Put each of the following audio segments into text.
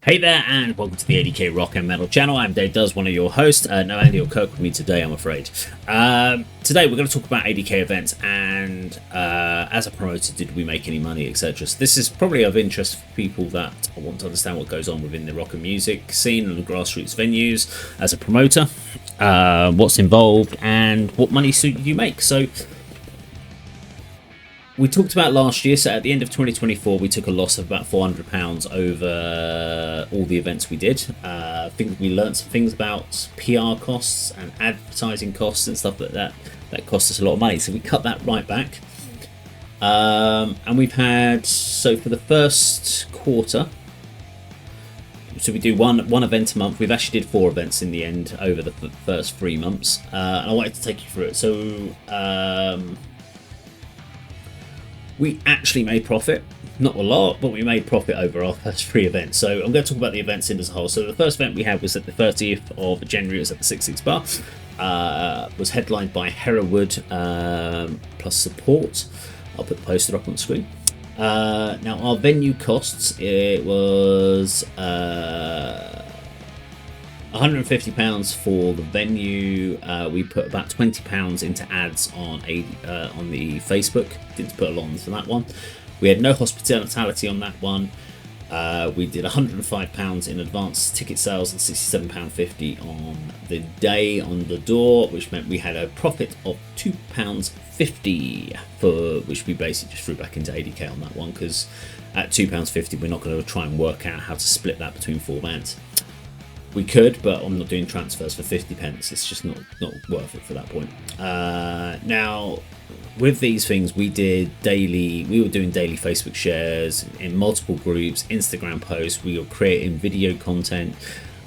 Hey there, and welcome to the A.D.K Rock and Metal channel. I'm Dave Does, one of your hosts. No Andy or Kirk with me today, I'm afraid. Today we're going to talk about A.D.K events and as a promoter, did we make any money, etc. So this is probably of interest for people that want to understand what goes on within the rock and music scene and the grassroots venues as a promoter, what's involved, and what money you make. So we talked about last year, so at the end of 2024 we took a loss of about £400 over all the events we did. I think we learned some things about PR costs and advertising costs and stuff like that cost us a lot of money, so we cut that right back. And we've had, so for the first quarter, so we do one event a month. We've actually did 4 events in the end over the first 3 months, and I wanted to take you through it. So we actually made profit, not a lot, but we made profit over our first 3 events. So I'm going to talk about the events in as a whole. So the first event we had was at the 30th of January. It was at the 66 Bar. Was headlined by Hereward plus support. I'll put the poster up on the screen. Now our venue costs, it was £150 for the venue. We put about £20 into ads on the Facebook. Didn't put a lot into that one. We had no hospitality on that one. We did £105 in advance ticket sales and £67.50 on the day on the door, which meant we had a profit of £2.50 for which we basically just threw back into A.D.K on that one, because at £2.50 we're not going to try and work out how to split that between 4 bands. We could, but I'm not doing transfers for 50p. It's just not worth it for that point. Now, with these things, we were doing daily Facebook shares in multiple groups, Instagram posts. We were creating video content,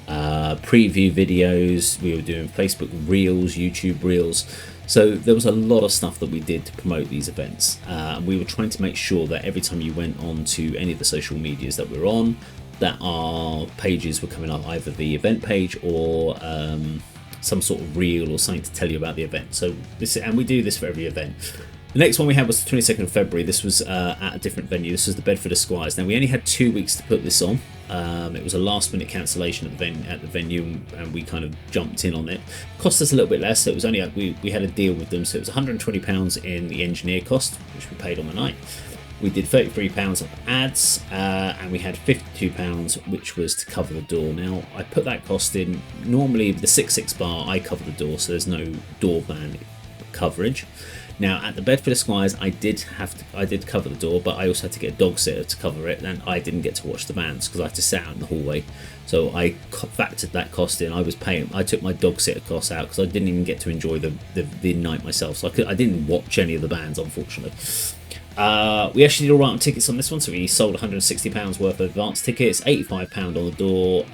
preview videos. We were doing Facebook Reels, YouTube Reels. So there was a lot of stuff that we did to promote these events. We were trying to make sure that every time you went on to any of the social medias that we're on, that our pages were coming up, either the event page or some sort of reel or something to tell you about the event. So and we do this for every event. The next one we had was the 22nd of February. This was at a different venue. This was the Bedford Esquires. Now we only had 2 weeks to put this on. It was a last minute cancellation at the venue, and we kind of jumped in on it. Cost us a little bit less. So it was only we had a deal with them, so it was £120 in the engineer cost, which we paid on the night. We did £33 of ads, and we had £52, which was to cover the door. Now, I put that cost in. Normally, the 66 Bar, I cover the door, so there's no door ban coverage. Now, at the Bedford Esquires, I did cover the door, but I also had to get a dog sitter to cover it, and I didn't get to watch the bands because I had to sit out in the hallway. So I factored that cost in. I took my dog sitter costs out because I didn't even get to enjoy the night myself. So I didn't watch any of the bands, unfortunately. We actually did all right on tickets on this one, so we sold £160 worth of advance tickets, £85 on the door,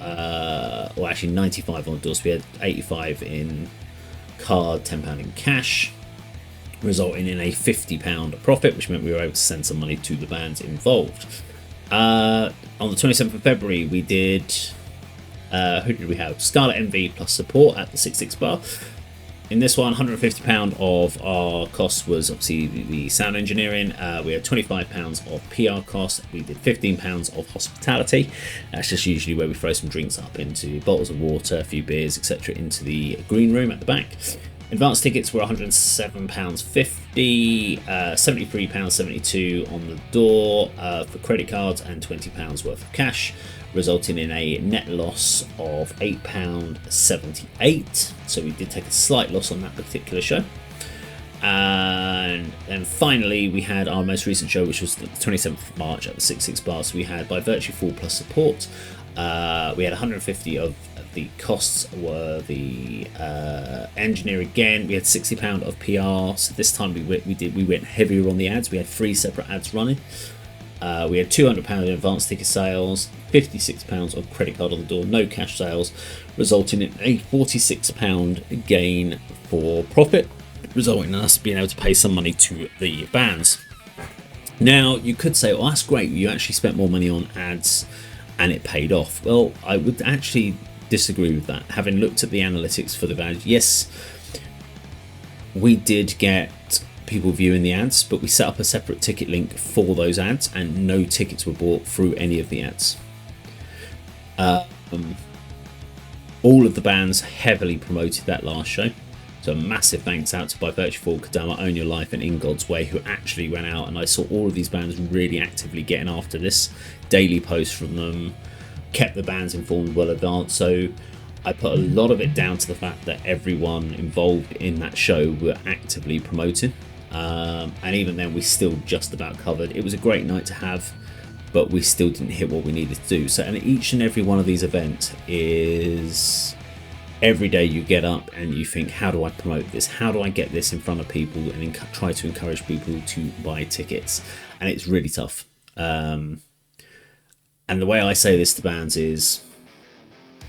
or actually £95 on the door, so we had £85 in card, £10 in cash, resulting in a £50 profit, which meant we were able to send some money to the bands involved. On the 27th of February, we did, who did we have? Scarlet MV plus support at the 66 Bar. In this one, £150 of our cost was obviously the sound engineering. We had £25 of PR costs. We did £15 of hospitality. That's just usually where we throw some drinks up into bottles of water, a few beers, etc. into the green room at the back. Advanced tickets were £107.50, £73.72 on the door for credit cards, and £20 worth of cash, resulting in a net loss of £8.78. So we did take a slight loss on that particular show. And then finally, we had our most recent show, which was the 27th of March at the 66 Bar. So we had By Virtue Full plus support. We had 150 of the costs were the engineer again. We had £60 of PR. So this time we went heavier on the ads. We had 3 separate ads running. We had £200 in advance ticket sales, £56 of credit card on the door, no cash sales, resulting in a £46 gain for profit, resulting in us being able to pay some money to the bands. Now, you could say, well, that's great, you actually spent more money on ads and it paid off. Well, I would actually disagree with that. Having looked at the analytics for the bands, yes, we did get people viewing the ads, but we set up a separate ticket link for those ads and no tickets were bought through any of the ads. All of the bands heavily promoted that last show. So a massive thanks out to By Virtue Fall, Kadama, Own Your Life and In God's Way, who actually went out, and I saw all of these bands really actively getting after this. Daily posts from them, kept the bands informed well advanced. So I put a lot of it down to the fact that everyone involved in that show were actively promoting. And even then we still just about covered. It was a great night to have, but we still didn't hit what we needed to do. So and each and every one of these events is every day you get up and you think, how do I promote this? How do I get this in front of people and try to encourage people to buy tickets? And it's really tough. And the way I say this to bands is,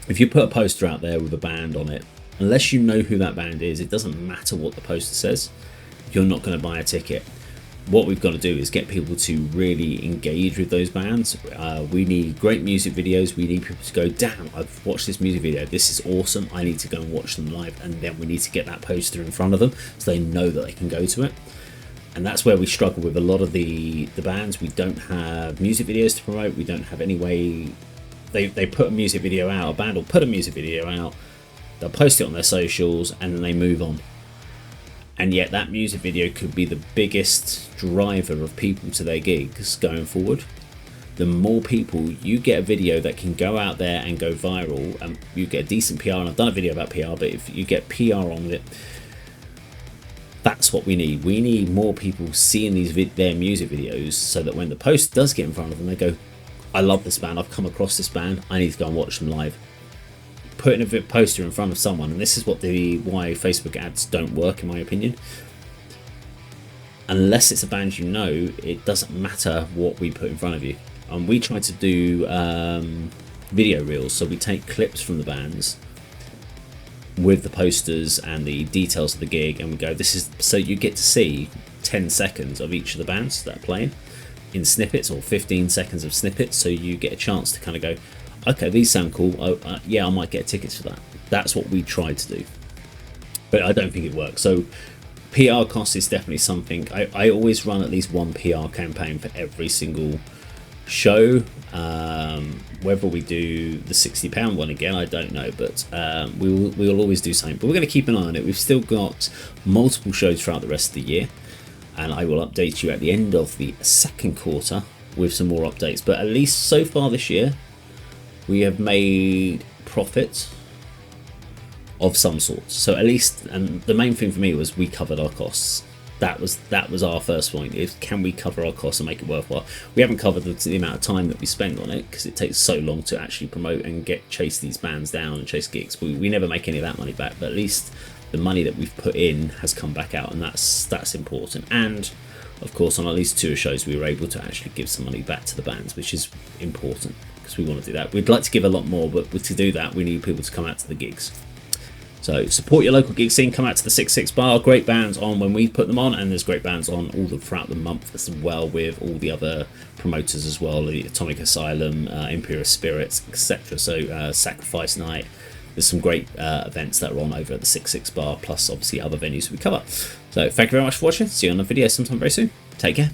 if you put a poster out there with a band on it, unless you know who that band is, it doesn't matter what the poster says, you're not going to buy a ticket. What we've got to do is get people to really engage with those bands. We need great music videos. We need people to go, damn, I've watched this music video, this is awesome, I need to go and watch them live. And then we need to get that poster in front of them so they know that they can go to it. And that's where we struggle with a lot of the bands. We don't have music videos to promote. We don't have any way. They put a music video out, a band will put a music video out, they'll post it on their socials, and then they move on. And yet that music video could be the biggest driver of people to their gigs going forward. The more people you get a video that can go out there and go viral, and you get decent PR, and I've done a video about PR, but if you get PR on it, that's what we need. We need more people seeing their music videos, so that when the post does get in front of them, they go, I love this band, I've come across this band, I need to go and watch them live. Putting a poster in front of someone, and this is why Facebook ads don't work in my opinion. Unless it's a band you know, it doesn't matter what we put in front of you. And we try to do video reels, so we take clips from the bands with the posters and the details of the gig, and we go, this is, so you get to see 10 seconds of each of the bands that are playing in snippets, or 15 seconds of snippets, so you get a chance to kind of go, okay, these sound cool, yeah, I might get tickets for that. That's what we tried to do, but I don't think it works. So PR cost is definitely something. I always run at least one PR campaign for every single show. Whether we do the £60 one again, I don't know, but we'll always do something. But we're going to keep an eye on it. We've still got multiple shows throughout the rest of the year, and I will update you at the end of the second quarter with some more updates. But at least so far this year, we have made profit of some sort. So at least, and the main thing for me was we covered our costs. That was our first point, is can we cover our costs and make it worthwhile? We haven't covered the amount of time that we spend on it, because it takes so long to actually promote and chase these bands down and chase gigs. We never make any of that money back, but at least the money that we've put in has come back out, and that's important. And of course, on at least 2 shows, we were able to actually give some money back to the bands, which is important, because we want to do that. We'd like to give a lot more, but to do that, we need people to come out to the gigs. So support your local gig scene, come out to the 66 Bar. Great bands on when we put them on, and there's great bands on throughout the month as well, with all the other promoters as well, the Atomic Asylum, Imperial Spirits, etc. So Sacrifice Night. There's some great events that are on over at the 66 Bar, plus obviously other venues we cover. So thank you very much for watching. See you on the video sometime very soon. Take care.